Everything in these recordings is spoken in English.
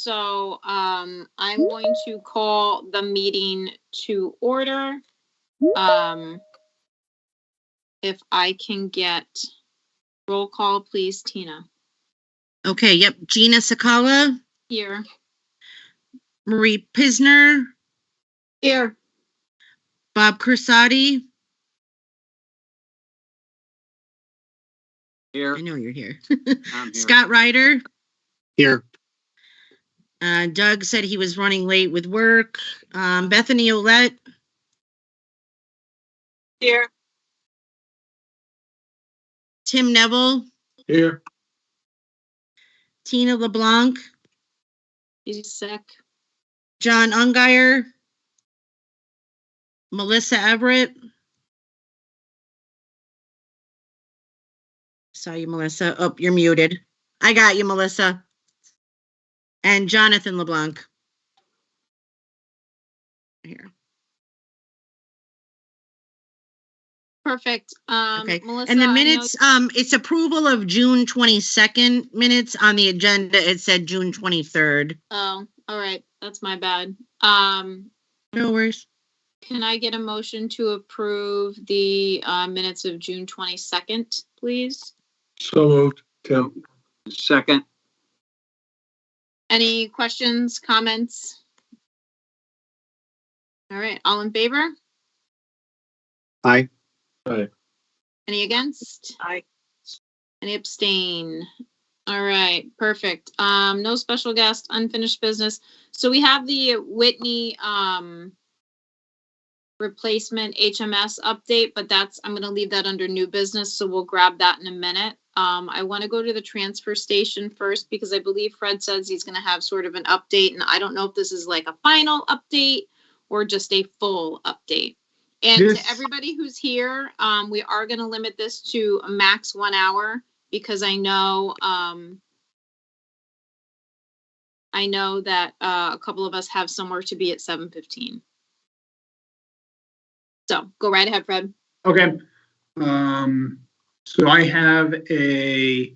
So I'm going to call the meeting to order. If I can get roll call, please, Tina. Okay, yep. Gina Sakala. Here. Marie Pisner. Here. Bob Corsati. Here. I know you're here. I'm here. Scott Ryder. Here. Doug said he was running late with work. Bethany Olette. Here. Tim Neville. Here. Tina LeBlanc. He's sick. John Ungeyer. Melissa Everett. Saw you, Melissa. Oh, you're muted. I got you, Melissa. And Jonathan LeBlanc. Here. Perfect. Okay. Melissa, And the minutes, it's approval of June 22nd minutes. On the agenda, it said June 23rd. Oh, all right. That's my bad. No worries. Can I get a motion to approve the minutes of June 22nd, please? So moved. Tim. Second. Any questions, comments? All right. All in favor? Aye. Aye. Any against? Aye. Any abstain? All right, perfect. No special guest, unfinished business. So we have the Whitney replacement HMS update, but I'm going to leave that under new business, so we'll grab that in a minute. I want to go to the transfer station first because I believe Fred says he's going to have sort of an update, and I don't know if this is like a final update or just a full update. And to everybody who's here, we are going to limit this to a max 1 hour because I know that a couple of us have somewhere to be at 7:15. So go right ahead, Fred. Okay. So I have a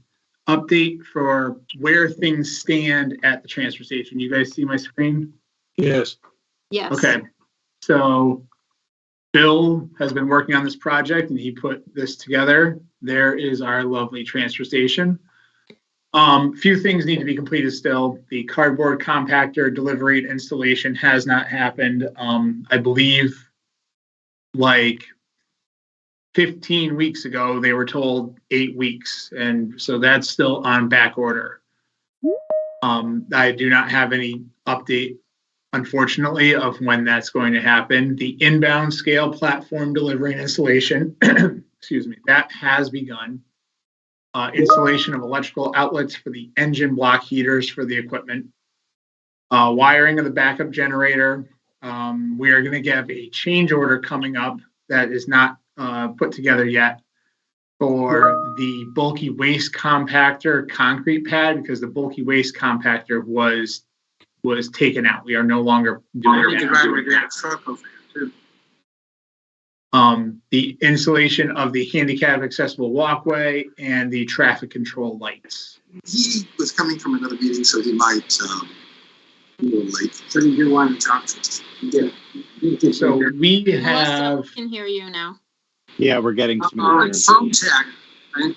update for where things stand at the transfer station. You guys see my screen? Yes. Yes. Okay. So Bill has been working on this project and he put this together. There is our lovely transfer station. Few things need to be completed still. The cardboard compactor delivery and installation has not happened. I believe like 15 weeks ago, they were told 8 weeks. And so that's still on back order. I do not have any update, unfortunately, of when that's going to happen. The inbound scale platform delivery and installation, excuse me, that has begun. Installation of electrical outlets for the engine block heaters for the equipment. Wiring of the backup generator. We are going to have a change order coming up that is not put together yet for the bulky waste compactor concrete pad because the bulky waste compactor was taken out. We are no longer doing that. The installation of the handicap accessible walkway and the traffic control lights. He was coming from another meeting, so he might be a little late. So you do want to talk to us. Yeah. So we Melissa, have. we can hear you now. Yeah, we're getting some. Phone tech. Right?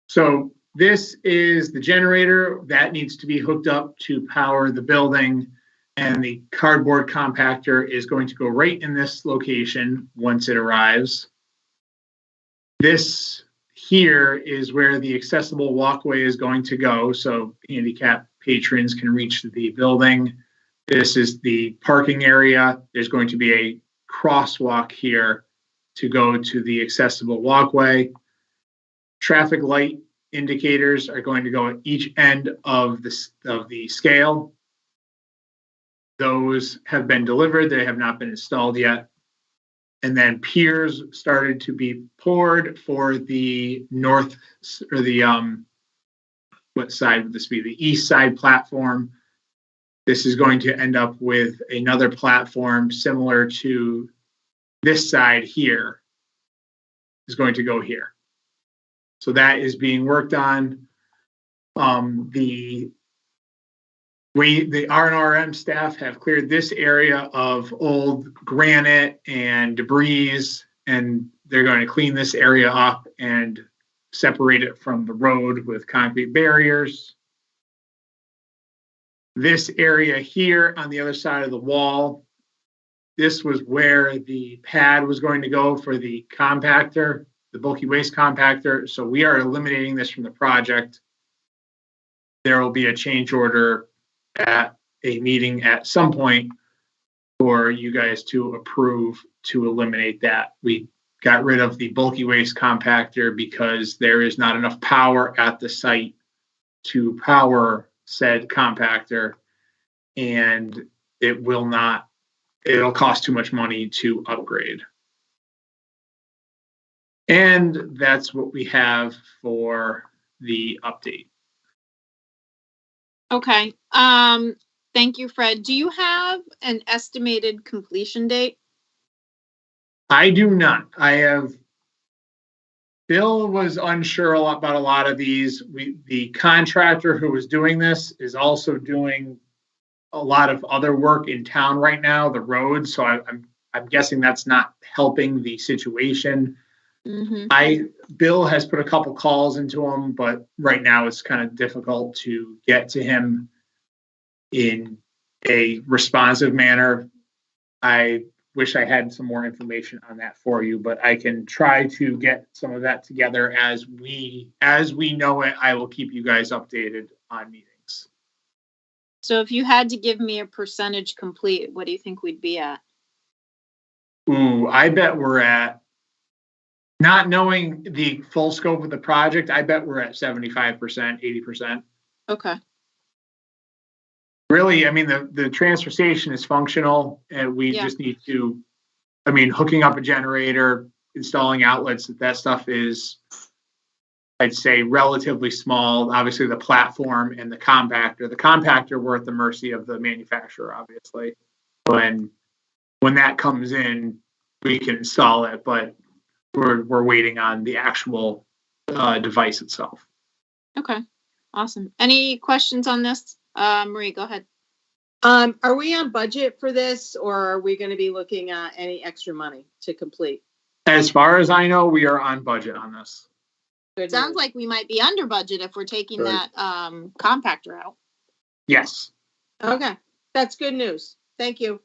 So this is the generator that needs to be hooked up to power the building. And the cardboard compactor is going to go right in this location once it arrives. This here is where the accessible walkway is going to go, so handicap patrons can reach the building. This is the parking area. There's going to be a crosswalk here to go to the accessible walkway. Traffic light indicators are going to go at each end of the scale. Those have been delivered. They have not been installed yet. And then piers started to be poured for the north or the, what side would this be? The east side platform. This is going to end up with another platform similar to this side here is going to go here. So that is being worked on. The the R&RM staff have cleared this area of old granite and debris, and they're going to clean this area up and separate it from the road with concrete barriers. This area here on the other side of the wall, this was where the pad was going to go for the compactor, the bulky waste compactor. So we are eliminating this from the project. There will be a change order at a meeting at some point for you guys to approve to eliminate that. We got rid of the bulky waste compactor because there is not enough power at the site to power said compactor, and it'll cost too much money to upgrade. And that's what we have for the update. Okay. Thank you, Fred. Do you have an estimated completion date? I do not. Bill was unsure about a lot of these. The contractor who was doing this is also doing a lot of other work in town right now, the roads. So I'm guessing that's not helping the situation. Mm-hmm. Bill has put a couple calls into him, but right now it's kind of difficult to get to him in a responsive manner. I wish I had some more information on that for you, but I can try to get some of that together as we know it. I will keep you guys updated on meetings. So if you had to give me a percentage complete, what do you think we'd be at? Ooh, I bet we're at, not knowing the full scope of the project, I bet we're at 75%, 80%. Okay. Really, I mean, the transfer station is functional, and we just need to, hooking up a generator, installing outlets, that stuff is, I'd say, relatively small. Obviously, the platform and the compactor we're at the mercy of the manufacturer, obviously. When that comes in, we can install it, but we're waiting on the actual device itself. Okay, awesome. Any questions on this? Marie, go ahead. Are we on budget for this, or are we going to be looking at any extra money to complete? As far as I know, we are on budget on this. Good Sounds news. like we might be under budget if we're taking that compactor out. Yes. Okay, that's good news. Thank you.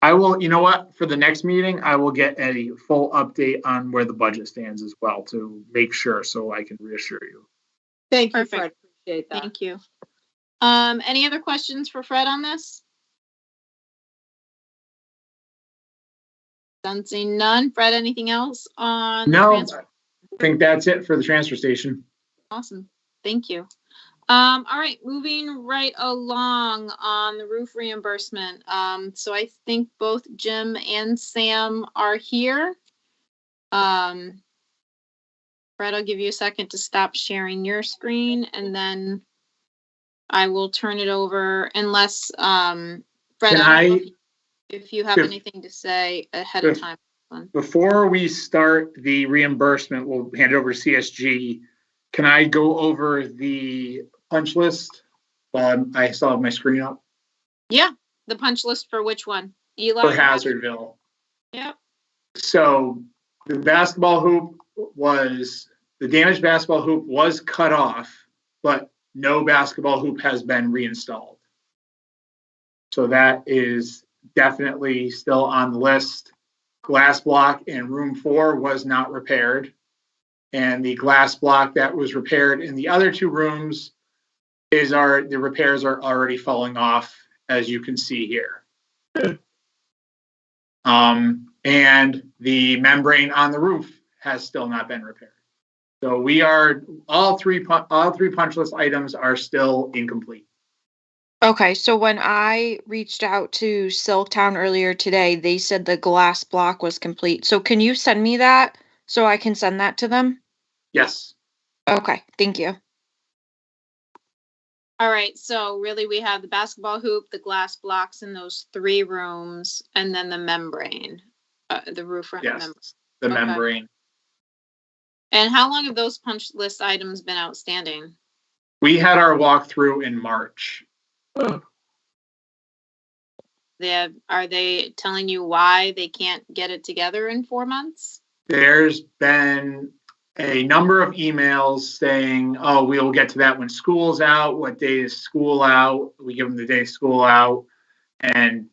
I will, you know what, for the next meeting, I will get a full update on where the budget stands as well to make sure, so I can reassure you. Thank you, Perfect. Fred. Appreciate that. Thank you. Any other questions for Fred on this? Sensing none. Fred, anything else on the No, transfer? I think that's it for the transfer station. Awesome. Thank you. All right, moving right along on the roof reimbursement. So I think both Jim and Sam are here. Fred, I'll give you a second to stop sharing your screen, and then I will turn it over unless, Fred, I don't know if you have anything to say ahead of time. Before we start the reimbursement, we'll hand it over to CSG. Can I go over the punch list? I still have my screen up. Yeah, the punch list for which one? Eli? For Hazardville. Yep. So the damaged basketball hoop was cut off, but no basketball hoop has been reinstalled. So that is definitely still on the list. Glass block in room 4 was not repaired. And the glass block that was repaired in the other 2 rooms the repairs are already falling off, as you can see here. And the membrane on the roof has still not been repaired. So we are all three punch list items are still incomplete. Okay, so when I reached out to Silktown earlier today, they said the glass block was complete. So can you send me that so I can send that to them? Yes. Okay, thank you. All right, so really we have the basketball hoop, the glass blocks in those 3 rooms, and then the membrane, the roof front membrane. The membrane. And how long have those punch list items been outstanding? We had our walkthrough in March. Are they telling you why they can't get it together in 4 months? There's been a number of emails saying, oh, we'll get to that when school's out. What day is school out? We give them the day school out. And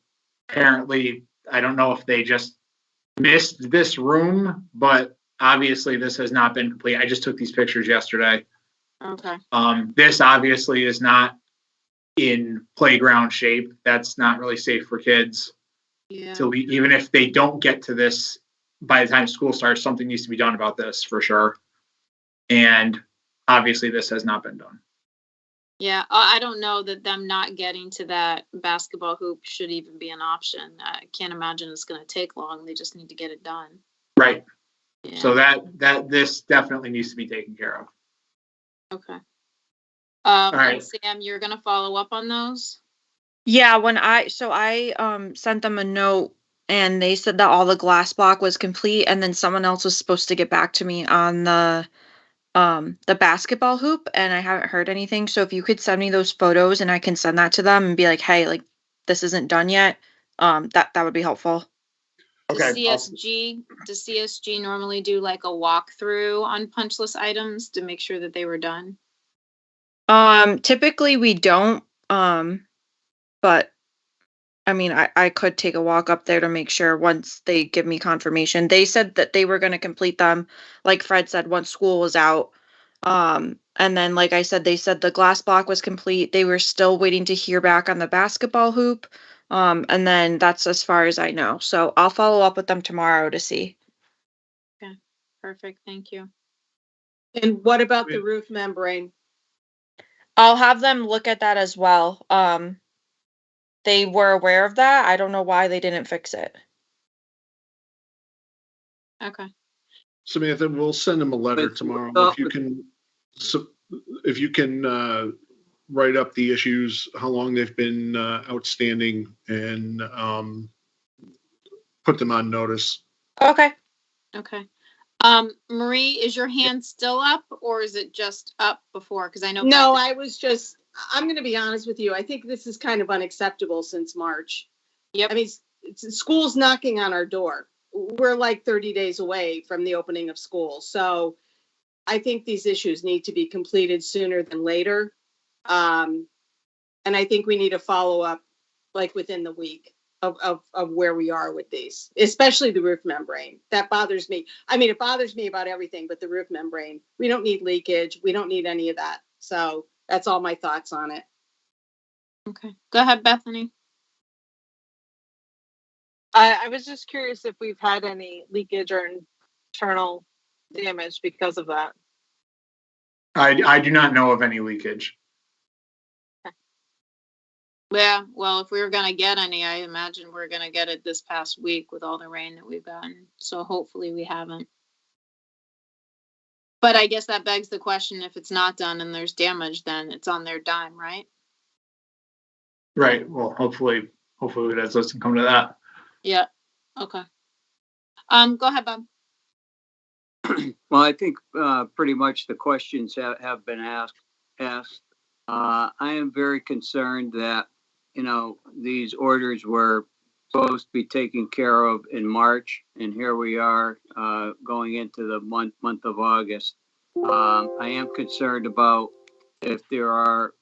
apparently, I don't know if they just missed this room, but obviously this has not been complete. I just took these pictures yesterday. Okay. This obviously is not in playground shape. That's not really safe for kids. Yeah. So even if they don't get to this by the time school starts, something needs to be done about this for sure. And obviously this has not been done. Yeah, I don't know that them not getting to that basketball hoop should even be an option. I can't imagine it's going to take long. They just need to get it done. Right. Yeah. So that this definitely needs to be taken care of. Okay. right. And Sam, you're going to follow up on those? Yeah, I sent them a note and they said that all the glass block was complete, and then someone else was supposed to get back to me on the basketball hoop, and I haven't heard anything. So if you could send me those photos and I can send that to them and be like, hey, like this isn't done yet, that would be helpful. Okay. Does CSG normally do like a walkthrough on punch list items to make sure that they were done? Typically we don't, but I mean, I could take a walk up there to make sure once they give me confirmation. They said that they were going to complete them, like Fred said, once school was out. And then, like I said, they said the glass block was complete. They were still waiting to hear back on the basketball hoop. And then that's as far as I know. So I'll follow up with them tomorrow to see. Okay, perfect. Thank you. And what about the roof membrane? I'll have them look at that as well. They were aware of that. I don't know why they didn't fix it. Okay. Samantha, we'll send them a letter tomorrow. If you can write up the issues, how long they've been outstanding, and put them on notice. Okay. Okay. Marie, is your hand still up, or is it just up before? Because I know. No, I'm going to be honest with you. I think this is kind of unacceptable since March. Yep. I mean, school's knocking on our door. We're like 30 days away from the opening of school. So I think these issues need to be completed sooner than later. And I think we need to follow up like within the week of where we are with these, especially the roof membrane. That bothers me. I mean, it bothers me about everything, but the roof membrane, we don't need leakage. We don't need any of that. So that's all my thoughts on it. Okay. Go ahead, Bethany. I was just curious if we've had any leakage or internal damage because of that. I do not know of any leakage. Yeah, well, if we were going to get any, I imagine we're going to get it this past week with all the rain that we've gotten. So hopefully we haven't. But I guess that begs the question, if it's not done and there's damage, then it's on their dime, right? Right. Well, hopefully it doesn't come to that. Yeah. Okay. Go ahead, Bob. Well, I think pretty much the questions have been asked. I am very concerned that, these orders were supposed to be taken care of in March, and here we are going into the month of August. I am concerned about if there are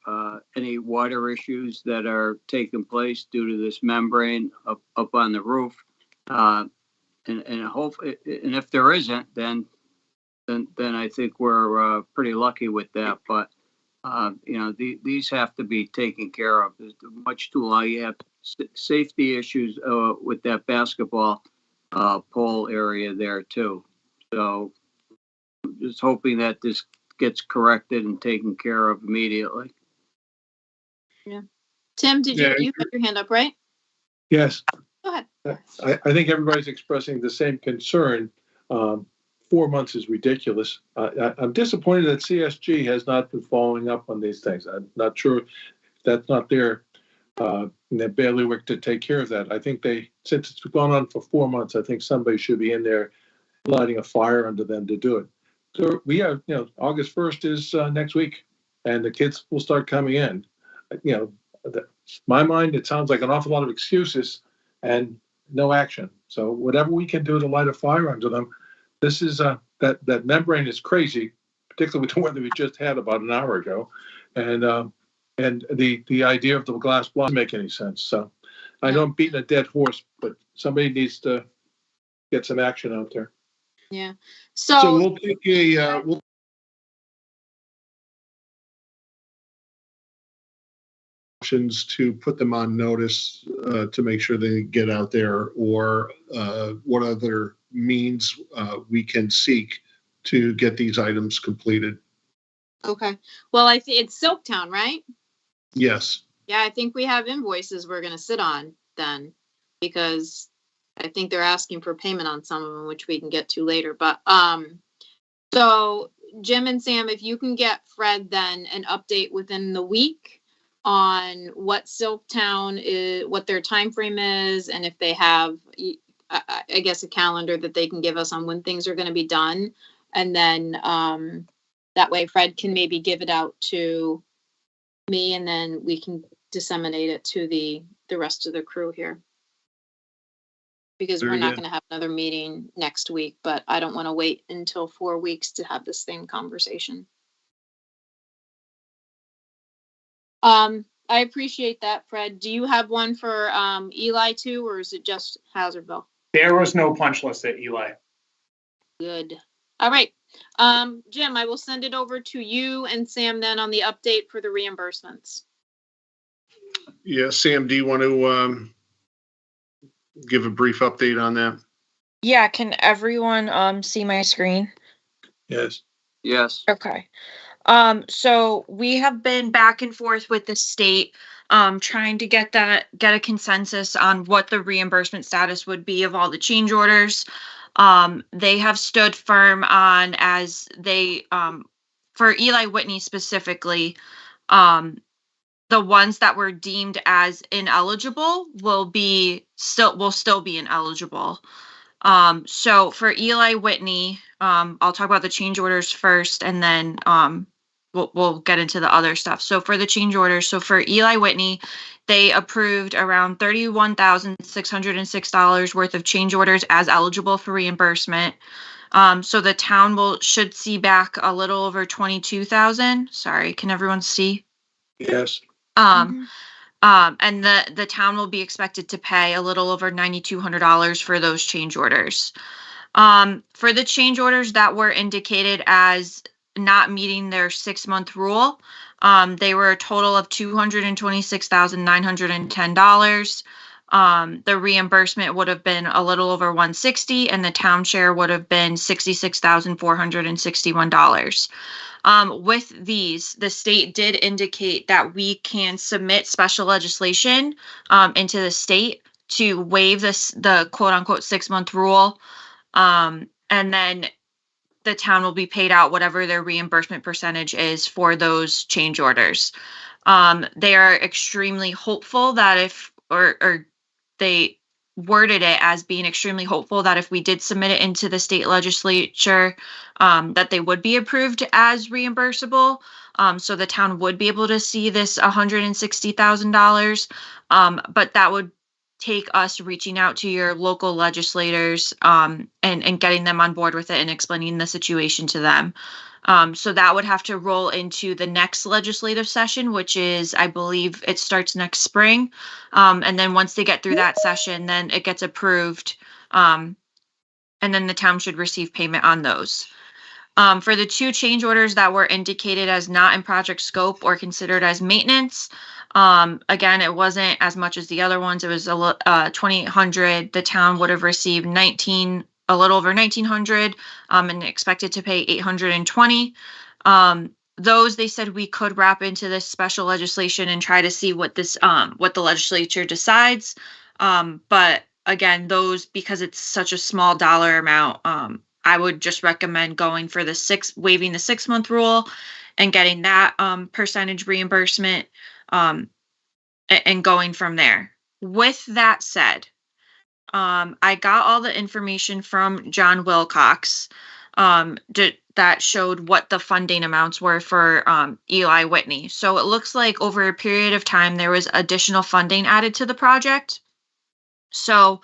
any water issues that are taking place due to this membrane up on the roof, and if there isn't, then I think we're pretty lucky with that. But these have to be taken care of. There's much too long. You have safety issues with that basketball pole area there too. So just hoping that this gets corrected and taken care of immediately. Yeah. Tim, you had your hand up, right? Yes. Go ahead. I think everybody's expressing the same concern. 4 months is ridiculous. I'm disappointed that CSG has not been following up on these things. I'm not sure if that's not their bailiwick to take care of that. I think since it's gone on for 4 months, I think somebody should be in there lighting a fire under them to do it. So we have, August 1st is next week. and the kids will start coming in. You know, my mind, it sounds like an awful lot of excuses and no action. So whatever we can do to light a fire under them, this is that membrane is crazy, particularly with the weather we just had about an hour ago, and the idea of the glass block doesn't make any sense. So I know I'm beating a dead horse, but somebody needs to get some action out there. Yeah. So So, we'll take we'll options to put them on notice to make sure they get out there, or what other means we can seek to get these items completed. okay. Well, I think it's Silktown, right? Yes. Yeah, I think we have invoices we're gonna sit on then, because I think they're asking for payment on some of them, which we can get to later, but, so Jim and Sam, if you can get Fred then an update within the week on what Silktown is, what their time frame is, and if they have, I guess, a calendar that they can give us on when things are gonna be done. And then, that way Fred can maybe give it out to me, and then we can disseminate it to the rest of the crew here. Because we're Very not good. gonna have another meeting next week, but I don't wanna wait until 4 weeks to have the same conversation. I appreciate that, Fred. Do you have one for, Eli too, or is it just Hazardville? There was no punch list at Eli. Good. All right. Jim, I will send it over to you and Sam then on the update for the reimbursements. Yeah, Sam, do you want to give a brief update on that? Yeah, can everyone see my screen? Yes. Yes. Okay. So we have been back and forth with the state, trying to get a consensus on what the reimbursement status would be of all the change orders. They have stood firm on, as they, for Eli Whitney specifically, the ones that were deemed as ineligible will still be ineligible. So for Eli Whitney, I'll talk about the change orders first, and then we'll get into the other stuff. So for the change orders, so for Eli Whitney, they approved around $31,606 worth of change orders as eligible for reimbursement. So the town should see back a little over 22,000. Sorry, can everyone see? Yes. And the town will be expected to pay a little over $9,200 for those change orders. For the change orders that were indicated as not meeting their 6-month rule, they were a total of $226,910. The reimbursement would have been a little over $160, and the town share would have been $66,461. With these, the state did indicate that we can submit special legislation into the state to waive the quote unquote 6-month rule. And then the town will be paid out whatever their reimbursement percentage is for those change orders. They are extremely hopeful that or they worded it as being extremely hopeful that if we did submit it into the state legislature, that they would be approved as reimbursable. So the town would be able to see this $160,000. But that would take us reaching out to your local legislators and getting them on board with it and explaining the situation to them. So that would have to roll into the next legislative session, which is, I believe it starts next spring. And then once they get through that session, then it gets approved. And then the town should receive payment on those. For the 2 change orders that were indicated as not in project scope or considered as maintenance, again, it wasn't as much as the other ones. It was $2,800. The town would have received a little over $1,900, and expected to pay $820. Those, they said we could wrap into this special legislation and try to see what the legislature decides. But again, those, because it's such a small dollar amount, I would just recommend going for waiving the 6-month rule and getting that percentage reimbursement, and going from there. With that said, I got all the information from John Wilcox. that showed what the funding amounts were for Eli Whitney. So it looks like over a period of time there was additional funding added to the project. So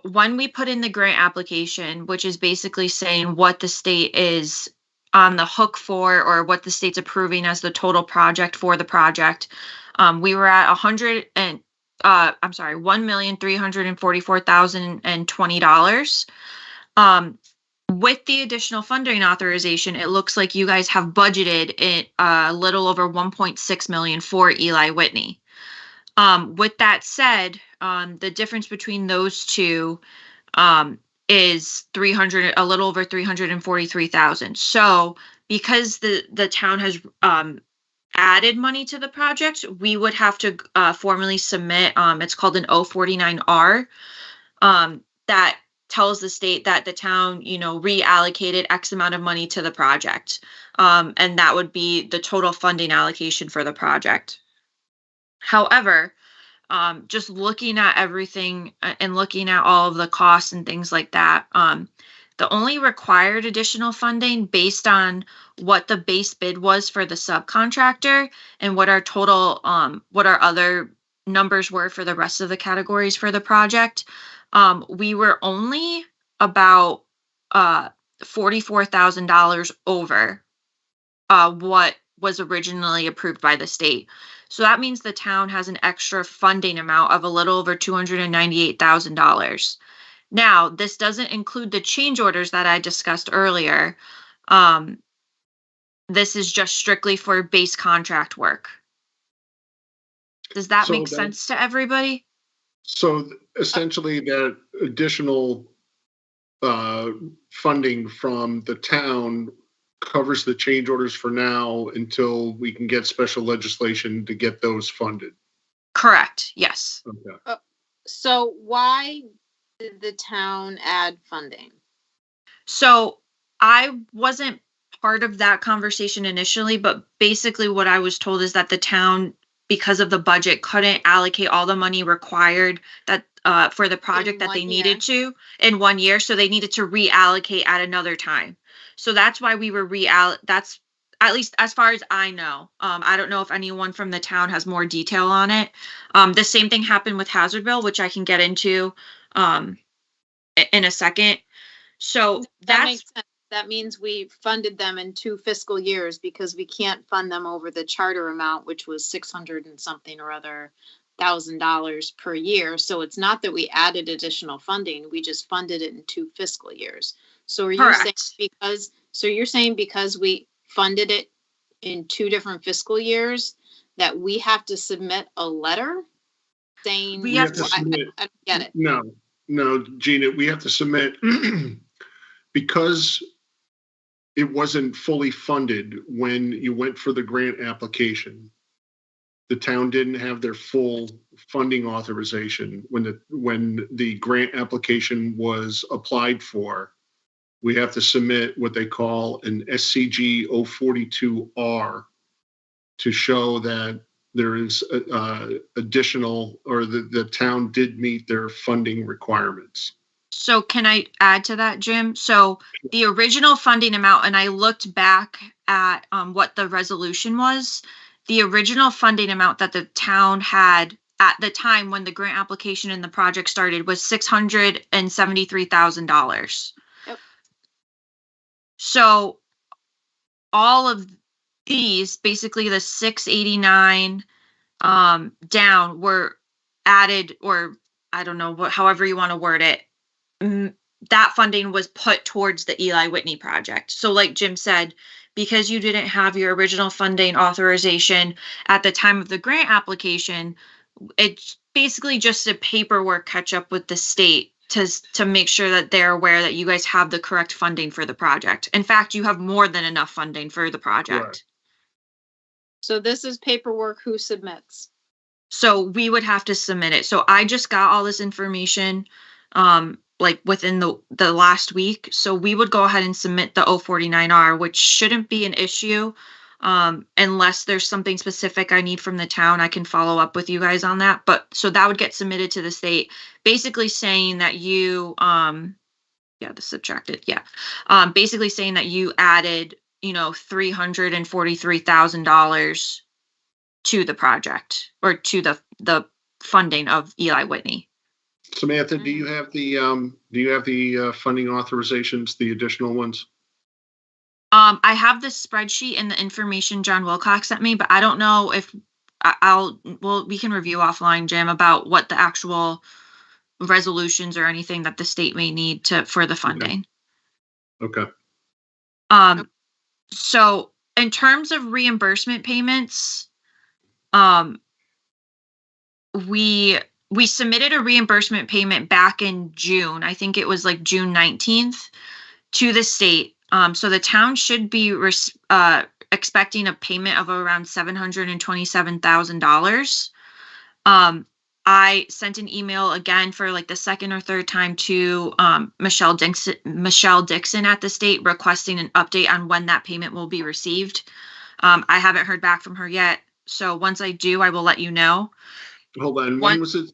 when we put in the grant application, which is basically saying what the state is on the hook for, or what the state's approving as the total project for the project, we were at $1,344,020. With the additional funding authorization, it looks like you guys have budgeted it a little over 1.6 million for Eli Whitney. With that said, the difference between those two is a little over 343,000. So because the town has added money to the project, we would have to formally submit, it's called an 049R, that tells the state that the town, reallocated X amount of money to the project. And that would be the total funding allocation for the project. However, just looking at everything and looking at all of the costs and things like that, the only required additional funding based on what the base bid was for the subcontractor and what our total, what our other numbers were for the rest of the categories for the project, we were only about $44,000 over what was originally approved by the state. So that means the town has an extra funding amount of a little over $298,000. Now, this doesn't include the change orders that I discussed earlier. This is just strictly for base contract work. Does that make sense to everybody? So essentially that additional funding from the town covers the change orders for now until we can get special legislation to get those funded. Correct. Yes. Okay. So why did the town add funding? So I wasn't part of that conversation initially, but basically what I was told is that the town, because of the budget, couldn't allocate all the money required that for the project that they needed to in 1 year. So they needed to reallocate at another time. So that's why we were that's at least as far as I know. I don't know if anyone from the town has more detail on it. The same thing happened with Hazardville, which I can get into in a second. So that makes sense. That means we funded them in 2 fiscal years because we can't fund them over the charter amount, which was $600 and something or other $1,000 per year. So it's not that we added additional funding; we just funded it in 2 fiscal years. So are you saying because we funded it in 2 different fiscal years that we have to submit a letter saying we have to submit? I don't get it. No, Gina, we have to submit because it wasn't fully funded when you went for the grant application. The town didn't have their full funding authorization when the grant application was applied for. We have to submit what they call an SCG 042R to show that there is additional, or the town did meet their funding requirements. So can I add to that, Jim? So the original funding amount, and I looked back at what the resolution was, the original funding amount that the town had at the time when the grant application and the project started was $673,000. Yep. So all of these, basically the 689 down, were added, or I don't know, however you want to word it. That funding was put towards the Eli Whitney project. So like Jim said, because you didn't have your original funding authorization at the time of the grant application, it's basically just a paperwork catch up with the state to make sure that they're aware that you guys have the correct funding for the project. In fact, you have more than enough funding for the project. Right. So this is paperwork. Who submits? So we would have to submit it. So I just got all this information like within the last week. So we would go ahead and submit the 049R, which shouldn't be an issue unless there's something specific I need from the town. I can follow up with you guys on that. But so that would get submitted to the state, basically saying that you the subtracted, yeah. Basically saying that you added, $343,000 to the project or to the funding of Eli Whitney. Samantha, do you have the funding authorizations, the additional ones? I have the spreadsheet and the information John Wilcox sent me, but I don't know if we can review offline, Jim, about what the actual resolutions or anything that the state may need for the funding. Okay. So in terms of reimbursement payments, we submitted a reimbursement payment back in June. I think it was like June 19th to the state. So the town should be expecting a payment of around $727,000. I sent an email again for like the second or third time to Michelle Dixon at the state requesting an update on when that payment will be received. I haven't heard back from her yet. So once I do, I will let you know. Hold on. When was it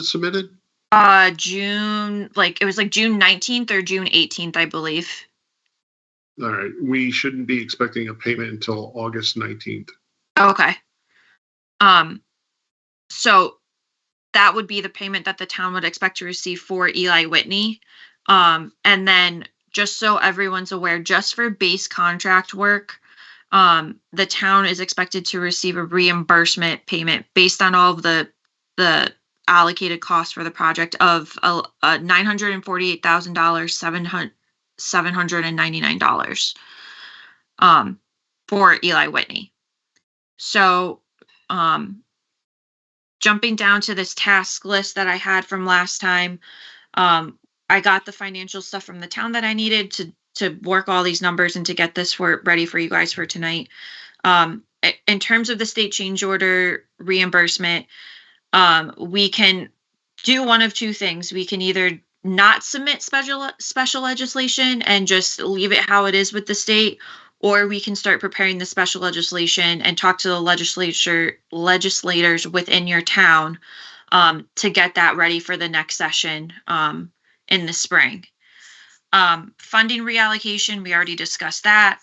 submitted? June, it was like June 19th or June 18th, I believe. All right. We shouldn't be expecting a payment until August 19th. Okay. So that would be the payment that the town would expect to receive for Eli Whitney. And then just so everyone's aware, just for base contract work, the town is expected to receive a reimbursement payment based on all of the allocated costs for the project of $948,000, $799 for Eli Whitney. So jumping down to this task list that I had from last time, I got the financial stuff from the town that I needed to work all these numbers and to get this ready for you guys for tonight. In terms of the state change order reimbursement, we can do one of two things. We can either not submit special legislation and just leave it how it is with the state, or we can start preparing the special legislation and talk to the legislators within your town to get that ready for the next session in the spring. Funding reallocation, we already discussed that.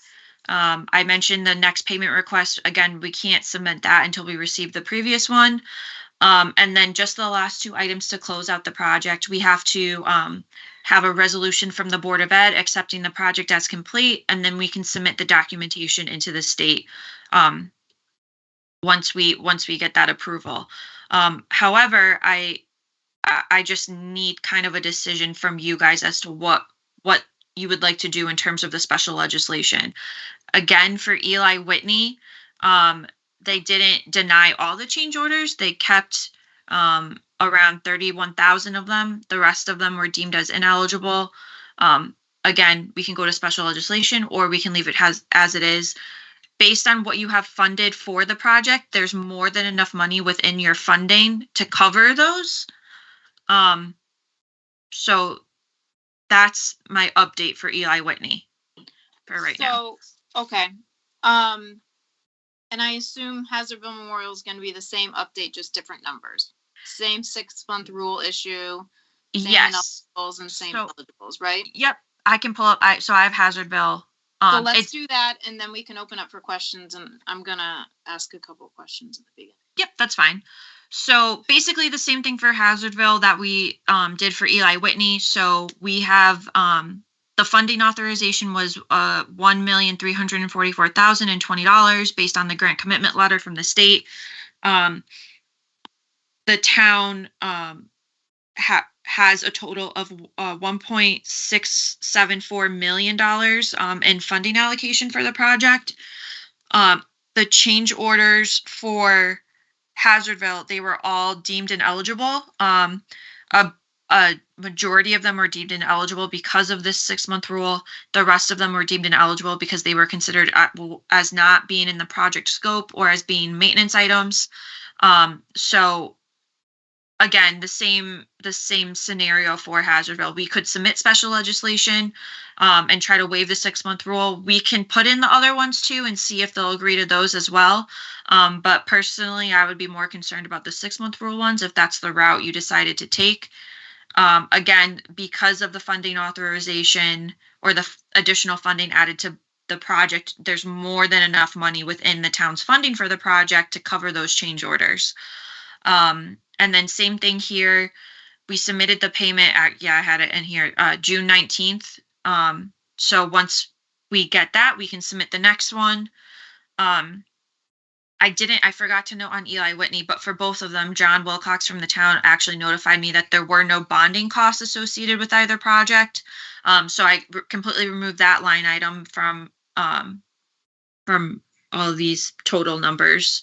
I mentioned the next payment request. Again, we can't submit that until we receive the previous one. And then just the last two items to close out the project, we have to have a resolution from the Board of Ed accepting the project as complete, and then we can submit the documentation into the state once we get that approval. However, I just need kind of a decision from you guys as to what you would like to do in terms of the special legislation. Again, for Eli Whitney, they didn't deny all the change orders. They kept around 31,000 of them. The rest of them were deemed as ineligible. Again, we can go to special legislation or we can leave it as it is. Based on what you have funded for the project, there's more than enough money within your funding to cover those. So that's my update for Eli Whitney for right now. Okay. And I assume Hazardville Memorial is going to be the same update, just different numbers. Same 6-month rule issue. Same ineligibles and same eligibles, right? Yep. I can pull up. So I have Hazardville. So let's do that, and then we can open up for questions. And I'm going to ask a couple of questions at the beginning. Yep, that's fine. So basically the same thing for Hazardville that we did for Eli Whitney. So we have the funding authorization was $1,344,020 based on the grant commitment letter from the state. The town has a total of $1.674 million in funding allocation for the project. The change orders for Hazardville, they were all deemed ineligible. A majority of them were deemed ineligible because of this 6-month rule. The rest of them were deemed ineligible because they were considered as not being in the project scope or as being maintenance items. So again, the same scenario for Hazardville. We could submit special legislation and try to waive the 6-month rule. We can put in the other ones too and see if they'll agree to those as well. But personally, I would be more concerned about the 6-month rule ones if that's the route you decided to take. Again, because of the funding authorization or the additional funding added to the project, there's more than enough money within the town's funding for the project to cover those change orders. And then same thing here, we submitted the payment at, I had it in here, June 19th. So once we get that, we can submit the next one. I forgot to note on Eli Whitney, but for both of them, John Wilcox from the town actually notified me that there were no bonding costs associated with either project. So I completely removed that line item from all of these total numbers.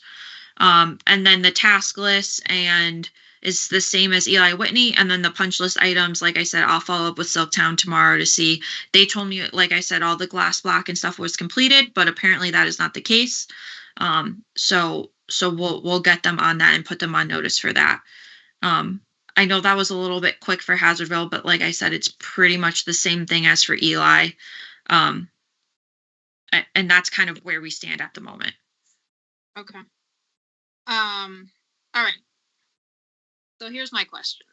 And then the task list and is the same as Eli Whitney. And then the punch list items, like I said, I'll follow up with Silktown tomorrow to see. They told me, like I said, all the glass block and stuff was completed, but apparently that is not the case. So we'll get them on that and put them on notice for that. I know that was a little bit quick for Hazardville, but like I said, it's pretty much the same thing as for Eli. And that's kind of where we stand at the moment. Okay. All right. So here's my question.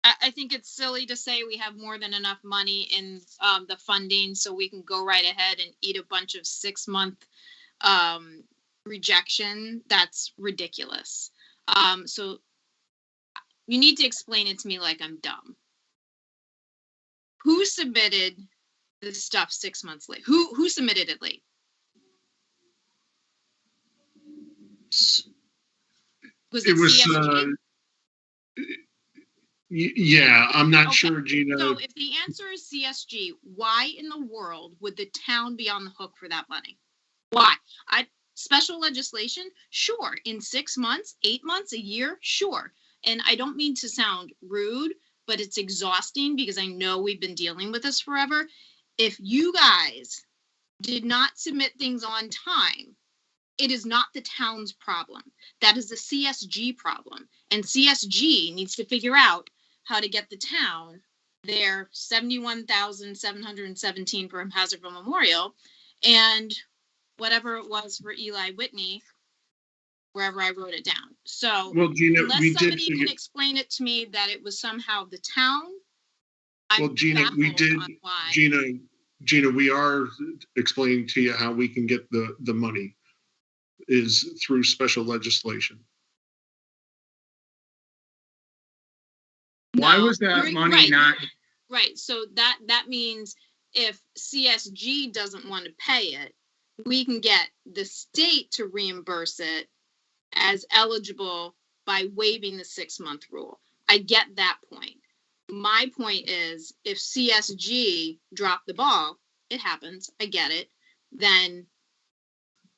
I think it's silly to say we have more than enough money in the funding so we can go right ahead and eat a bunch of 6-month rejection. That's ridiculous. So you need to explain it to me like I'm dumb. Who submitted the stuff 6 months late? Who submitted it late? Was it CSG? Yeah, I'm not Okay. sure, Gina. So if the answer is CSG, why in the world would the town be on the hook for that money? Why? Special legislation? Sure. In 6 months, 8 months, a year? Sure. And I don't mean to sound rude, but it's exhausting because I know we've been dealing with this forever. If you guys did not submit things on time, it is not the town's problem. That is the CSG problem. And CSG needs to figure out how to get the town their $71,717 for Hazardville Memorial and whatever it was for Eli Whitney, wherever I wrote it down. So Well, Gina, unless we somebody did. can explain it to me that it was somehow the town, I'm Well, Gina, we baffled did. on why. Gina, we are explaining to you how we can get the money is through special legislation. Why No, was that you're money right. not? Right, so that means if CSG doesn't want to pay it, we can get the state to reimburse it as eligible by waiving the 6-month rule. I get that point. My point is if CSG dropped the ball, it happens, I get it, then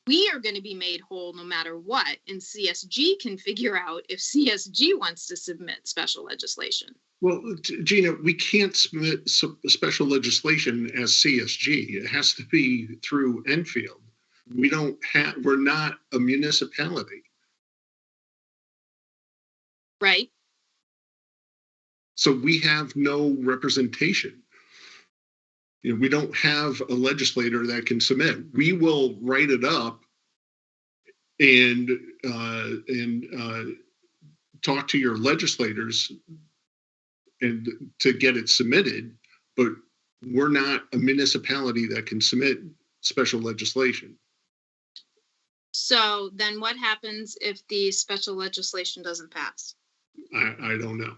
we are going to be made whole no matter what, and CSG can figure out if CSG wants to submit special legislation. Well, Gina, we can't submit special legislation as CSG. It has to be through Enfield. We're not a municipality. Right? So we have no representation. We don't have a legislator that can submit. We will write it up and talk to your legislators and to get it submitted, but we're not a municipality that can submit special legislation. So then what happens if the special legislation doesn't pass? I don't know.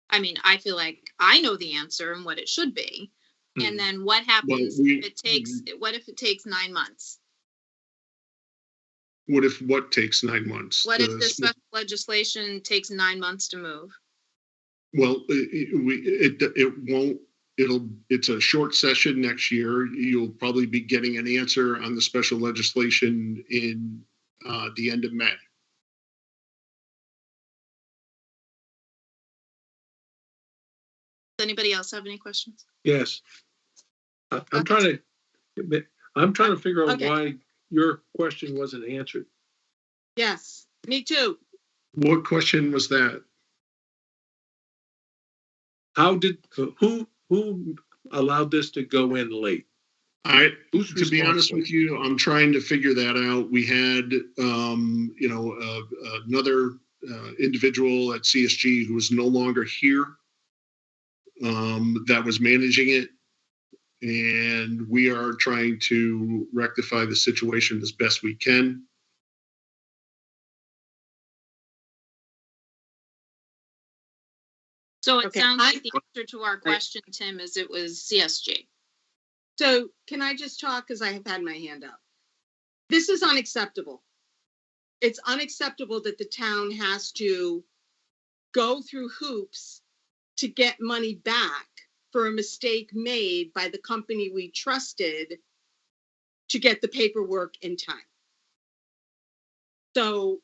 I mean, I feel like I know the answer and what it should be. And then what happens Well, if it takes 9 months? What if what takes 9 months? What if the special legislation takes 9 months to move? Well, it won't. It's a short session next year. You'll probably be getting an answer on the special legislation in the end of May. Does anybody else have any questions? Yes. I'm trying to figure out Okay. why your question wasn't answered. Yes, me too. What question was that? Who allowed this to go in late? Who's To be honest responsible? with you, I'm trying to figure that out. We had, another individual at CSG who is no longer here. that was managing it. And we are trying to rectify the situation as best we can. So it Okay, sounds like the answer to our question, Tim, is it was CSG. So can I just talk, because I have had my hand up? This is unacceptable. It's unacceptable that the town has to go through hoops to get money back for a mistake made by the company we trusted to get the paperwork in time. So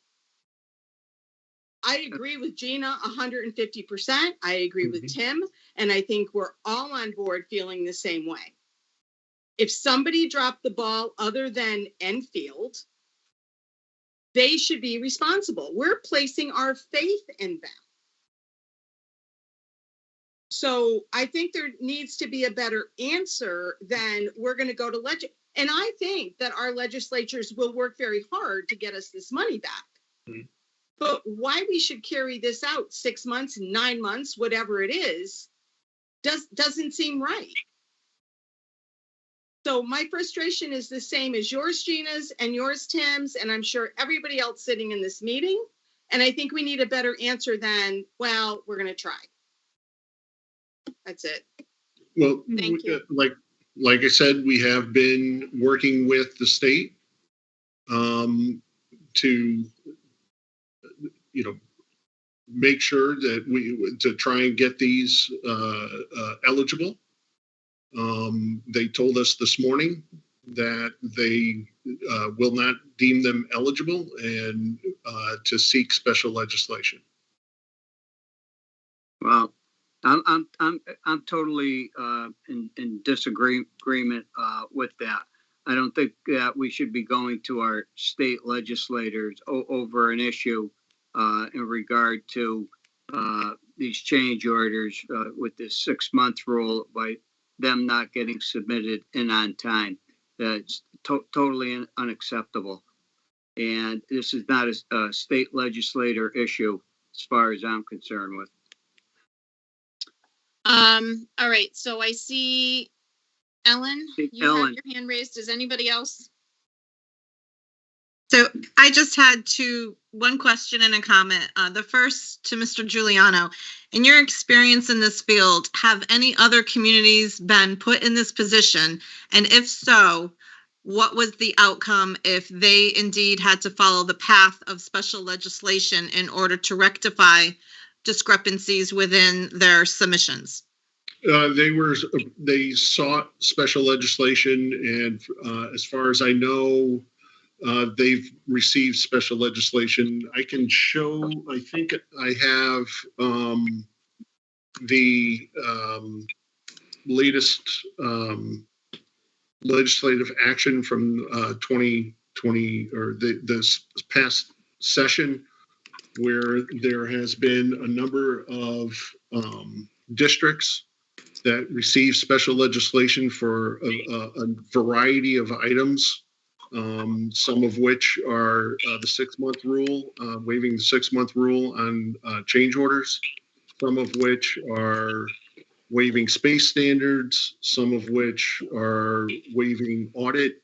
I agree with Gina 150%. I agree with Tim, and I think we're all on board feeling the same way. If somebody dropped the ball other than Enfield, they should be responsible. We're placing our faith in them. So I think there needs to be a better answer than we're going to go to and I think that our legislatures will work very hard to get us this money back. Mhm. But why we should carry this out 6 months, 9 months, whatever it is, doesn't seem right. So my frustration is the same as yours, Gina's, and yours, Tim's, and I'm sure everybody else sitting in this meeting. And I think we need a better answer than, well, we're going to try. That's it. Well, Thank you. like I said, we have been working with the state to, make sure that to try and get these eligible. They told us this morning that they will not deem them eligible and to seek special legislation. Well, I'm totally in disagreement with that. I don't think that we should be going to our state legislators over an issue in regard to these change orders with this 6-month rule by them not getting submitted in on time. That's totally unacceptable. And this is not a state legislator issue as far as I'm concerned with. All right, so I see Ellen, you Ellen. have your hand raised. Does anybody else? So I just had one question and a comment. The first to Mr. Giuliano. In your experience in this field, have any other communities been put in this position? And if so, what was the outcome if they indeed had to follow the path of special legislation in order to discrepancies within their submissions? They sought special legislation, and as far as I know, they've received special legislation. I can show, I think I have the latest legislative action from 2020 or this past session, where there has been a number of districts that receive special legislation for a variety of items. Some of which are the 6-month rule, waiving the 6-month rule on change orders. Some of which are waiving space standards. Some of which are waiving audit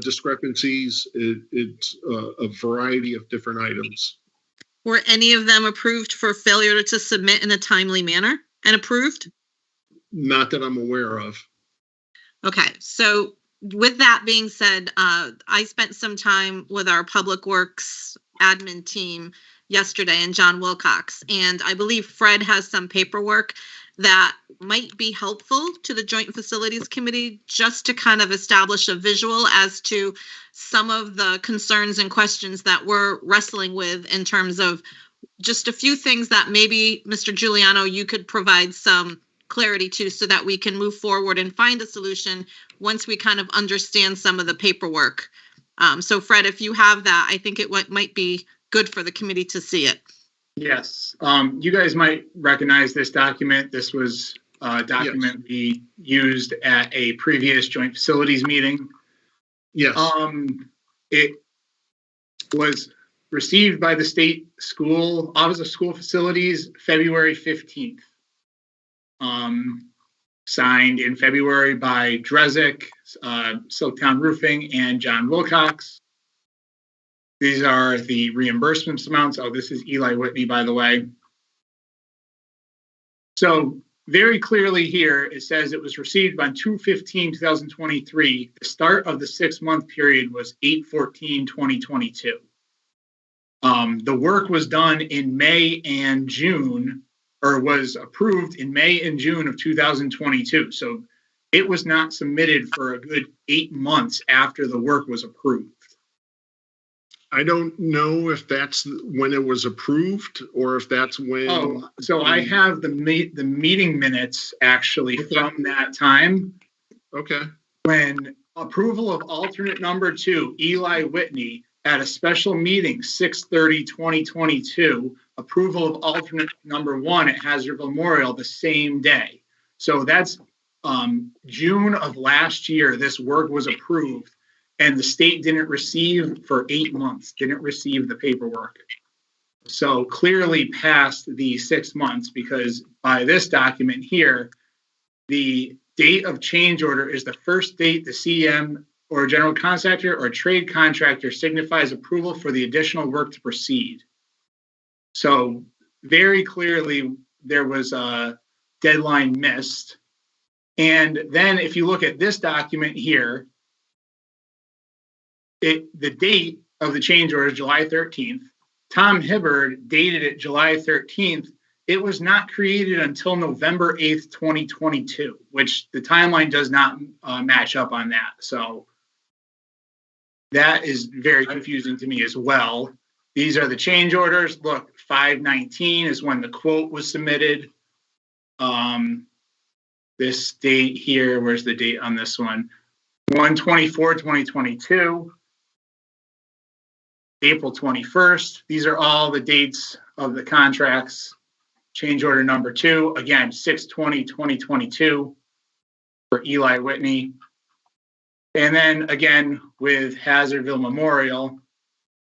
discrepancies. It's a variety of different items. Were any of them approved for failure to submit in a timely manner and approved? Not that I'm aware of. Okay, so with that being said, I spent some time with our Public Works admin team yesterday and John Wilcox, and I believe Fred has some paperwork that might be helpful to the Joint Facilities Committee just to kind of establish a visual as to some of the concerns and questions that we're wrestling with in terms of just a few things that maybe, Mr. Giuliano, you could provide some clarity to so that we can move forward and find a solution once we kind of understand some of the paperwork. So Fred, if you have that, I think it might be good for the committee to see it. Yes, you guys might recognize this document. This was a document we used at a previous joint facilities meeting. Yes. It was received by the state Office of School Facilities February 15th. signed in February by Drezick, Silktown Roofing, and John Wilcox. These are the reimbursement amounts. Oh, this is Eli Whitney, by the way. So very clearly here, it says it was received on 2/15/2023. The start of the 6-month period was 8/14/2022. The work was done in May and June, or was approved in May and June of 2022. So it was not submitted for a good 8 months after the work was approved. I don't know if that's when it was approved or if that's when. Oh, so I have the meeting minutes actually from that time. Okay. When approval of alternate number 2, Eli Whitney, at a special meeting, 6/30/2022, approval of alternate number 1 at Hazard Memorial the same day. So that's June of last year, this work was approved, and the state didn't receive for 8 months, didn't receive the paperwork. So clearly past the 6 months, because by this document here, the date of change order is the first date the CM or general contractor or trade contractor signifies approval for the additional work to proceed. So very clearly there was a deadline missed. And then if you look at this document here, the date of the change order is July 13th. Tom Hibbard dated it July 13th. It was not created until November 8th, 2022, which the timeline does not match up on that. So that is very confusing to me as well. These are the change orders. Look, 5/19 is when the quote was submitted. This date here, where's the date on this one? 1/24/2022. April 21st. These are all the dates of the contracts. Change order number 2, again, 6/20/2022 for Eli Whitney. And then again with Hazardville Memorial,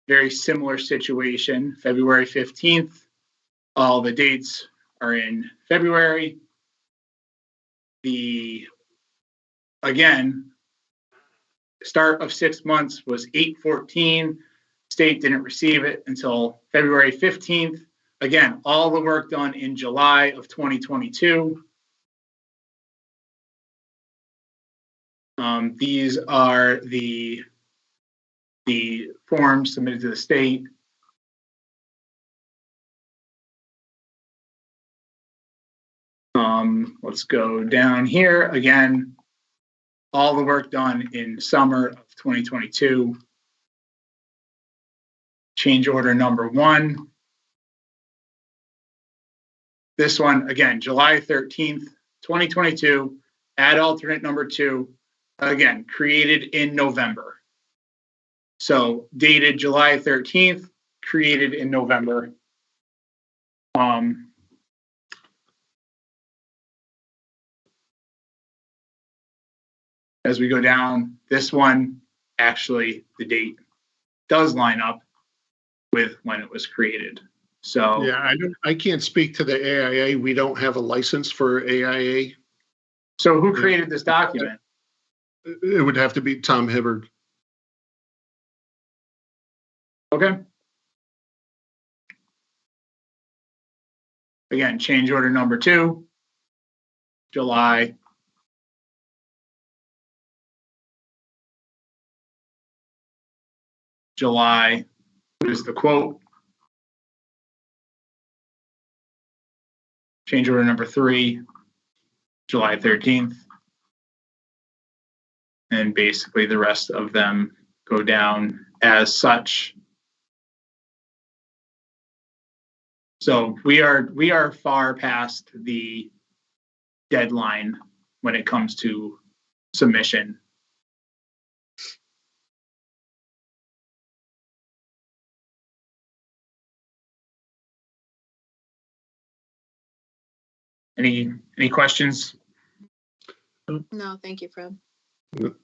very similar situation, February 15th. All the dates are in February. Again, start of 6 months was 8/14. State didn't receive it until February 15th. Again, all the work done in July of 2022. These are the forms submitted to the state. Let's go down here. Again, all the work done in summer of 2022. Change order number 1. This one, again, July 13th, 2022, add alternate number 2, again, created in November. So dated July 13th, created in November. As we go down, this one, actually, the date does line up with when it was created. So yeah, I can't speak to the AIA. We don't have a license for AIA. So who created this document? It would have to be Tom Hibbard. Okay. Again, change order number 2, July. July is the quote. Change order number 3, July 13th. And basically the rest of them go down as such. So we are far past the deadline when it comes to submission. Any questions? No, thank you, Fred. Yep.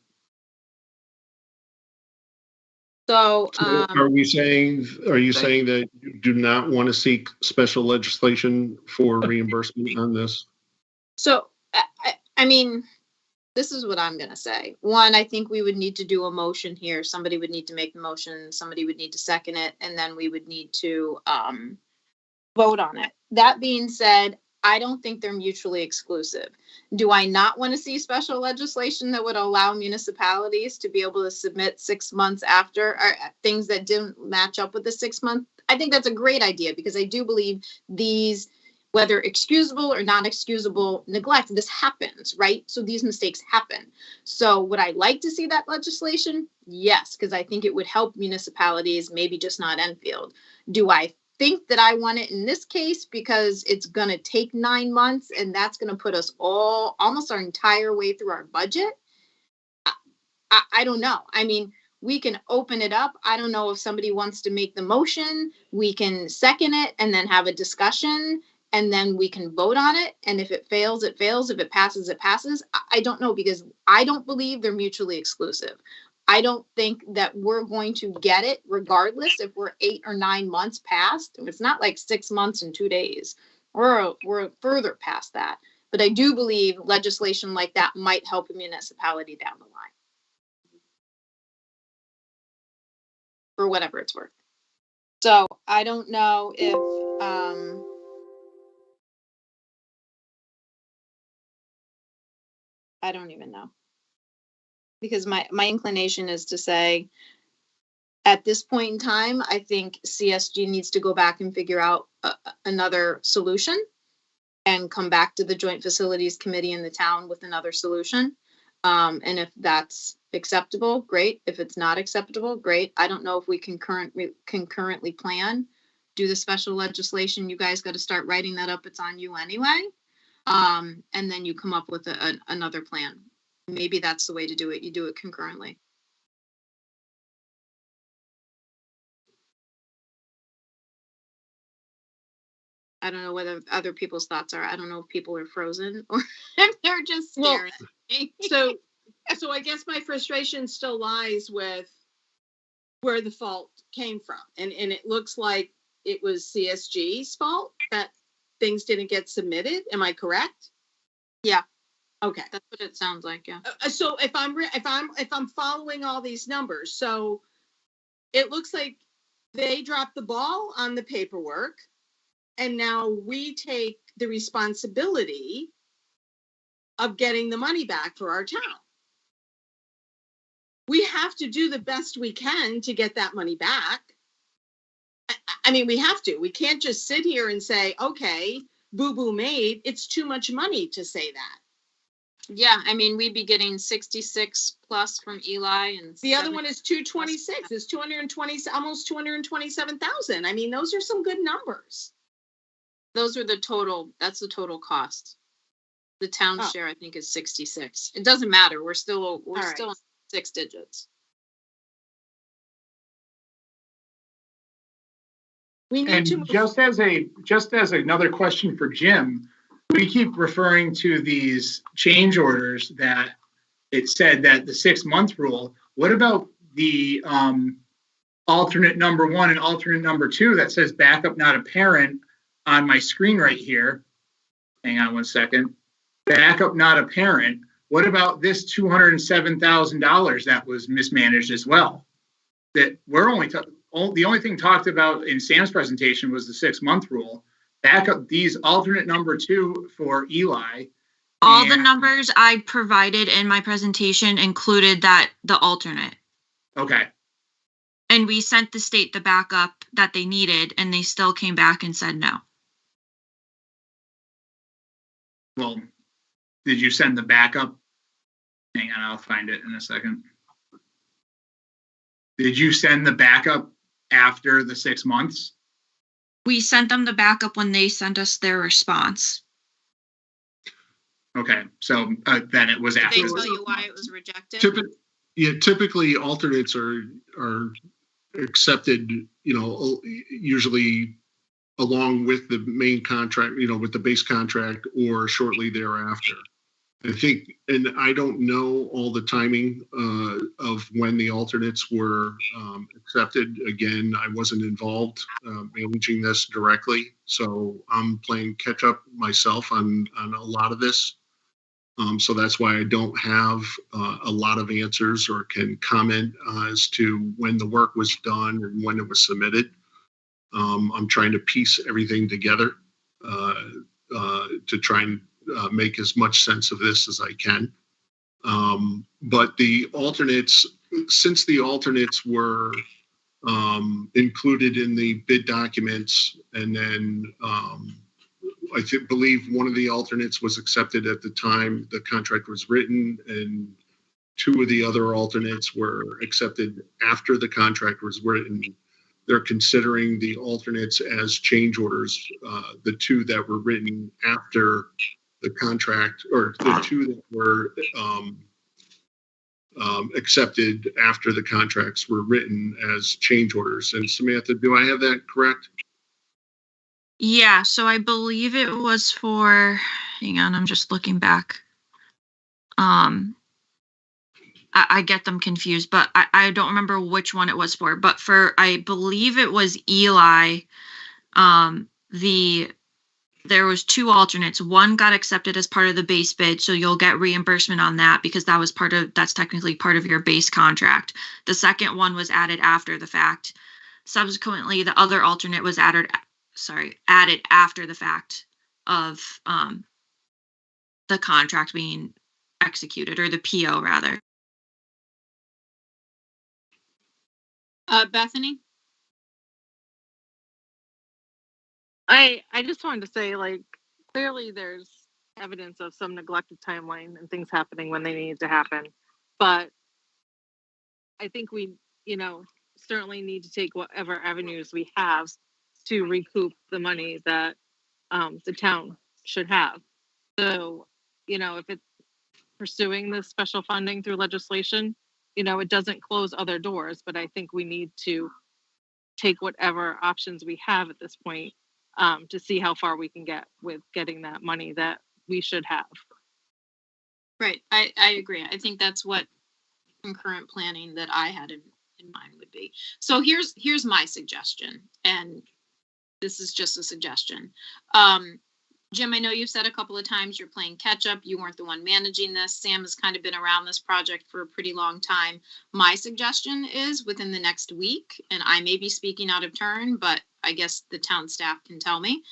So, Are you saying that you do not want to seek special legislation for reimbursement on this? So, I mean, this is what I'm gonna say. One, I think we would need to do a motion here. Somebody would need to make the motion, somebody would need to second it, and then we would need to, vote on it. That being said, I don't think they're mutually exclusive. Do I not want to see special legislation that would allow municipalities to be able to submit 6 months after things that didn't match up with the 6 month? I think that's a great idea because I do believe these, whether excusable or not excusable neglect, this happens, right? So these mistakes happen. So would I like to see that legislation? Yes, because I think it would help municipalities, maybe just not Enfield. Do I think that I want it in this case because it's going to take 9 months and that's going to put us all almost our entire way through our budget? I don't know. I mean, we can open it up. I don't know if somebody wants to make the motion. We can second it and then have a discussion and then we can vote on it. And if it fails, it fails. If it passes, it passes. I don't know because I don't believe they're mutually exclusive. I don't think that we're going to get it regardless if we're 8 or 9 months past. It's not like 6 months and 2 days. We're further past that. But I do believe legislation like that might help a municipality down the line. For whatever it's worth. So I don't know if I don't even know. Because my inclination is to say, at this point in time, I think CSG needs to go back and figure out another solution and come back to the Joint Facilities Committee in the town with another solution. And if that's acceptable, great. If it's not acceptable, great. I don't know if we can concurrently plan, do the special legislation. You guys got to start writing that up. It's on you anyway. And then you come up with another plan. Maybe that's the way to do it. You do it concurrently. I don't know whether other people's thoughts are. I don't know if people are frozen or if they're just staring. So I guess my frustration still lies with where the fault came from. And it looks like it was CSG's fault that things didn't get submitted. Am I correct? Yeah. Okay. That's what it sounds like, yeah. So if I'm following all these numbers, so it looks like they dropped the ball on the paperwork and now we take the responsibility of getting the money back for our town. We have to do the best we can to get that money back. I mean, we have to. We can't just sit here and say, okay, boo-boo made. It's too much money to say that. Yeah, I mean, we'd be getting 66 plus from Eli, and the other one is 226. It's 220, almost 227,000. I mean, those are some good numbers. Those are the total. That's the total cost. The town share, I think, is 66. It doesn't matter. We're still in 6 digits. We need to just as another question for Jim. We keep referring to these change orders that it said that the 6 month rule. What about the alternate number 1 and alternate number 2 that says backup not apparent on my screen right here? Hang on 1 second. Backup not apparent. What about this $207,000 that was mismanaged as well? That we're the only thing talked about in Sam's presentation was the 6 month rule. Backup these alternate number 2 for Eli. All the numbers I provided in my presentation included the alternate. Okay. And we sent the state the backup that they needed, and they still came back and said no. Well, did you send the backup? Hang on, I'll find it in a second. Did you send the backup after the 6 months? We sent them the backup when they sent us their response. Okay, so then it was after. Did they tell you why it was rejected? Typically alternates are accepted, usually along with the main contract, with the base contract or shortly thereafter. I think, and I don't know all the timing of when the alternates were accepted. Again, I wasn't involved managing this directly, so I'm playing catch up myself on a lot of this. So that's why I don't have a lot of answers or can comment as to when the work was done and when it was submitted. I'm trying to piece everything together to try and make as much sense of this as I can. But the alternates, since the alternates were included in the bid documents, and then I believe one of the alternates was accepted at the time the contract was written, and two of the other alternates were accepted after the contract was written. They're considering the alternates as change orders, the two that were written after the contract, or the two that were accepted after the contracts were written as change orders. And Samantha, do I have that correct? Yeah, so I believe it was for, hang on, I'm just looking back. I get them confused, but I don't remember which one it was for. But for, I believe it was Eli. There was two alternates. One got accepted as part of the base bid, so you'll get reimbursement on that because that was that's technically part of your base contract. The second one was added after the fact. Subsequently, the other alternate was added after the fact of the contract being executed, or the PO rather. Bethany? I just wanted to say, like, clearly there's evidence of some neglected timeline and things happening when they need to happen. But I think we, certainly need to take whatever avenues we have to recoup the money that the town should have. So, if it's pursuing this special funding through legislation, it doesn't close other doors, but I think we need to take whatever options we have at this point to see how far we can get with getting that money that we should have. Right, I agree. I think that's what concurrent planning that I had in mind would be. So here's my suggestion, and this is just a suggestion. Jim, I know you've said a couple of times you're playing catch up. You weren't the one managing this. Sam has kind of been around this project for a pretty long time. My suggestion is within the next week, and I may be speaking out of turn, but I guess the town staff can tell me.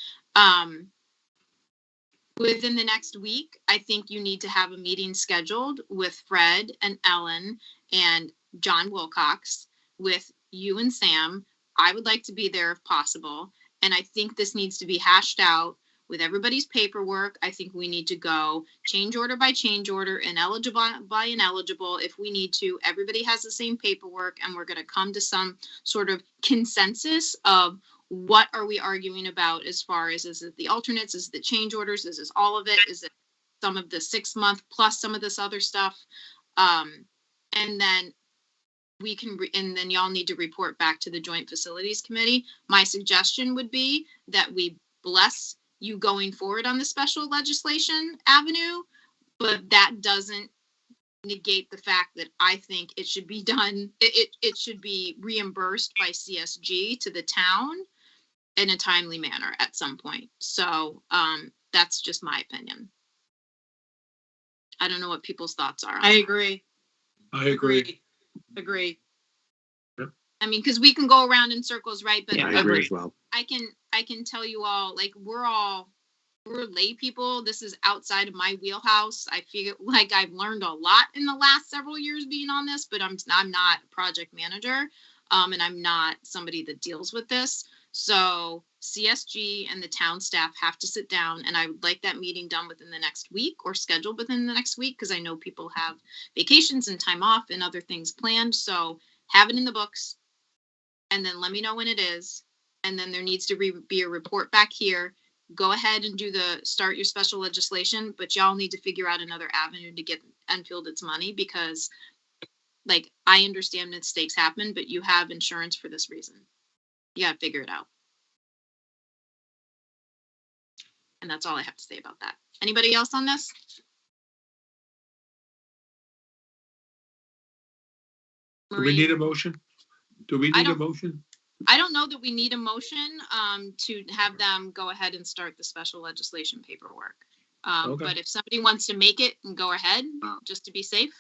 Within the next week, I think you need to have a meeting scheduled with Fred and Ellen and John Wilcox, with you and Sam. I would like to be there if possible. And I think this needs to be hashed out with everybody's paperwork. I think we need to go change order by change order, ineligible by ineligible if we need to. Everybody has the same paperwork, and we're going to come to some sort of consensus of what are we arguing about as far as, is it the alternates, is it the change orders, is this all of it, is it some of the 6 month plus some of this other stuff? And then we can, and then y'all need to report back to the Joint Facilities Committee. My suggestion would be that we bless you going forward on the special legislation avenue, but that doesn't negate the fact that I think it should be done, it should be reimbursed by CSG to the town in a timely manner at some point. So that's just my opinion. I don't know what people's thoughts are. I agree. I agree. Agree. I mean, because we can go around in circles, right? But I agree as well. I can tell you all, like, we're lay people. This is outside of my wheelhouse. I feel like I've learned a lot in the last several years being on this, but I'm not a project manager, and I'm not somebody that deals with this. So CSG and the town staff have to sit down, and I would like that meeting done within the next week, or scheduled within the next week, because I know people have vacations and time off and other things planned. So have it in the books, and then let me know when it is. And then there needs to be a report back here. Go ahead and start your special legislation, but y'all need to figure out another avenue to get Enfield its money, because, like, I understand mistakes happen, but you have insurance for this reason. You gotta figure it out. And that's all I have to say about that. Anybody else on this? Do we Marie? need a motion? Do we I need a don't- motion? I don't know that we need a motion to have them go ahead and start the special legislation paperwork. Okay. But if somebody wants to make it and go ahead, just to be safe.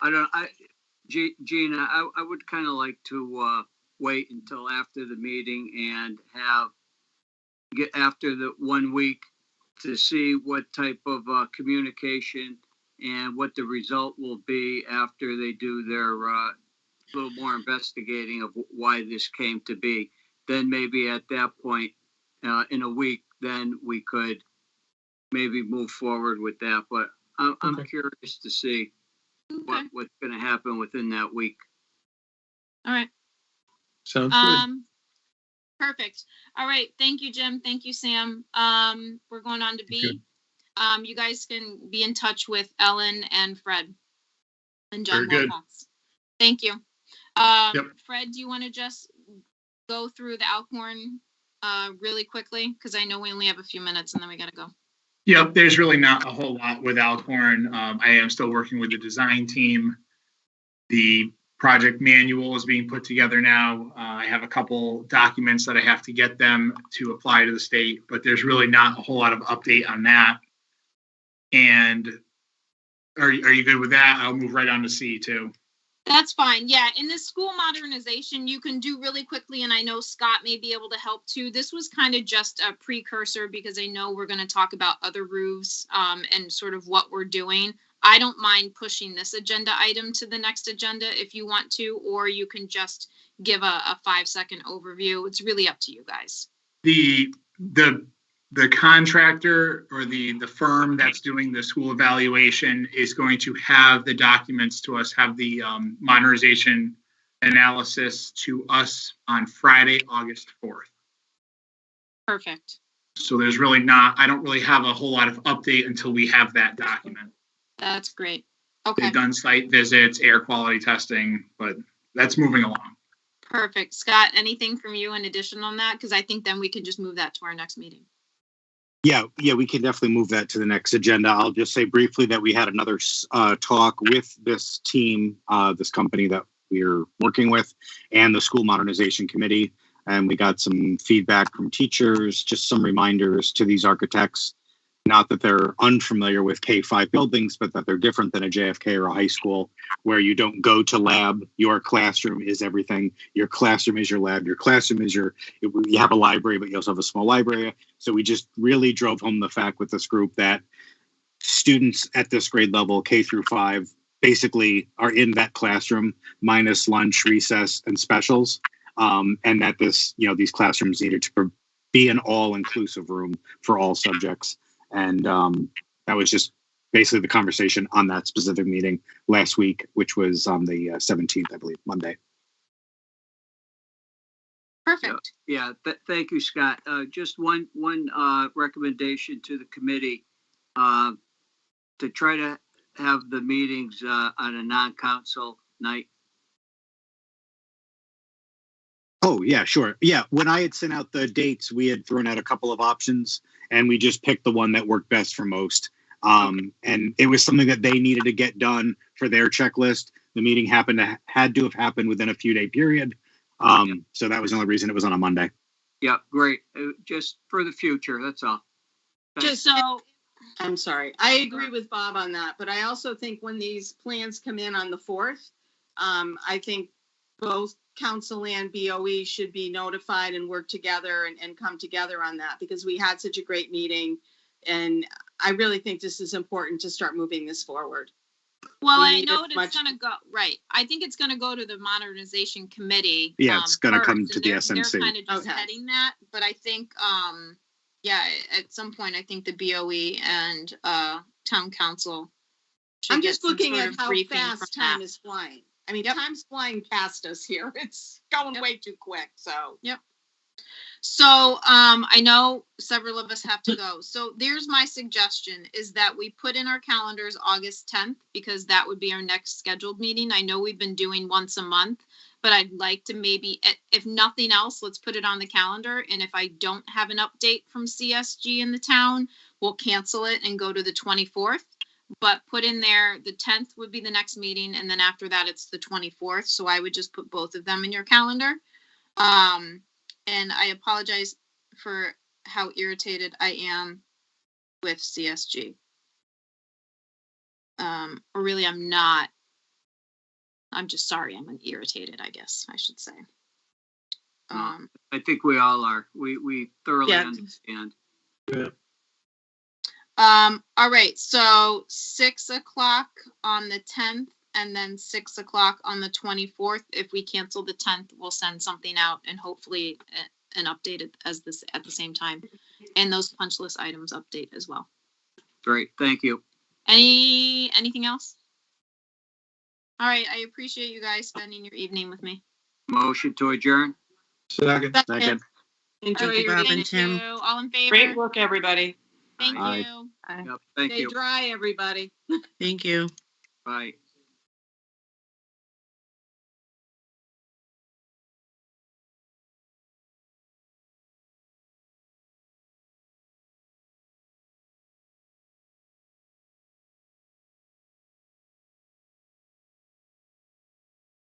Gina, I would kind of like to wait until after the meeting and get after the 1 week to see what type of communication and what the result will be after they do their little more investigating of why this came to be. Then maybe at that point, in a week, then we could maybe move forward with that. But I'm Okay. curious to see Okay. what's going to happen within that week. All right. Sounds good. Perfect. All right. Thank you, Jim. Thank you, Sam. We're going on to B. You guys can be in touch with Ellen and Fred and John Very good. Wilcox. Thank you. Yep. Fred, do you want to just go through the Alcorn really quickly? Because I know we only have a few minutes and then we got to go. Yep, there's really not a whole lot with Alcorn. I am still working with the design team. The project manual is being put together now. I have a couple documents that I have to get them to apply to the state, but there's really not a whole lot of update on that. And are you good with that? I'll move right on to C too. That's fine. Yeah, in this school modernization, you can do really quickly, and I know Scott may be able to help too. This was kind of just a precursor because I know we're going to talk about other roofs and sort of what we're doing. I don't mind pushing this agenda item to the next agenda if you want to, or you can just give a 5-second overview. It's really up to you guys. The contractor or the firm that's doing the school evaluation is going to have the documents to us, have the modernization analysis to us on Friday, August 4th. Perfect. So there's really not, I don't really have a whole lot of update until we have that document. That's great. Okay, They've done site visits, air quality testing, but that's moving along. perfect. Scott, anything from you in addition on that? Because I think then we can just move that to our next meeting. Yeah, we can definitely move that to the next agenda. I'll just say briefly that we had another talk with this team, this company that we're working with, and the school modernization committee. And we got some feedback from teachers, just some reminders to these architects, not that they're unfamiliar with K-5 buildings, but that they're different than a JFK or a high school where you don't go to lab. Your classroom is everything. Your classroom is your lab. Your classroom is you have a library, but you also have a small library. So we just really drove home the fact with this group that students at this grade level, K through 5, basically are in that classroom minus lunch, recess, and specials. And that these classrooms needed to be an all-inclusive room for all subjects. And that was just basically the conversation on that specific meeting last week, which was on the 17th, I believe, Monday. Perfect. Yeah, thank you, Scott. Just one recommendation to the committee to try to have the meetings on a non-council night. Oh, yeah, sure. Yeah, when I had sent out the dates, we had thrown out a couple of options, and we just picked the one that worked best for most. And it was something that they needed to get done for their checklist. The meeting had to have happened within a few-day period. So that was the only reason it was on a Monday. Yeah, great. Just for the future, that's all. Just So, I'm sorry. I agree with Bob on that, but I also think when these plans come in on the 4th, I think both council and BOE should be notified and work together and come together on that because we had such a great meeting. And I really think this is important to start moving this forward. well, We I need know as it's much- going to go, right. I think it's going to go to the modernization committee. Yeah, it's gonna come first, to and the they're SMC. kind of just Okay. heading that, but I think, yeah, at some point, I think the BOE and town council. should I'm get just some looking sort at of how briefing fast from time that. is flying. I mean, Yep. time's flying past us here. It's going Yep. way too quick. So So, I know several of us have to go. So there's my suggestion is that we put in our calendars August 10th because that would be our next scheduled meeting. I know we've been doing once a month, but I'd like to maybe, if nothing else, let's put it on the calendar. And if I don't have an update from CSG in the town, we'll cancel it and go to the 24th. but put in there, the 10th would be the next meeting, and then after that, it's the 24th. So I would just put both of them in your calendar. And I apologize for how irritated I am with CSG. Or really, I'm not. I'm just sorry. I'm irritated, I guess I should say. I think we all are. We thoroughly Yeah. understand. All right, so 6 o'clock on the 10th and then 6 o'clock on the 24th. If we cancel the 10th, we'll send something out and hopefully an updated as this at the same time. And those punch list items update as well. Great, thank you. Anything else? All right, I appreciate you guys spending your evening with me. Motion to adjourn. Second. Second. Enjoy Thank you, your Robin, evening. Tim. All in favor? Great work, everybody. Thank Aye. you. Yep, thank Stay you. dry, everybody. Thank you. Bye.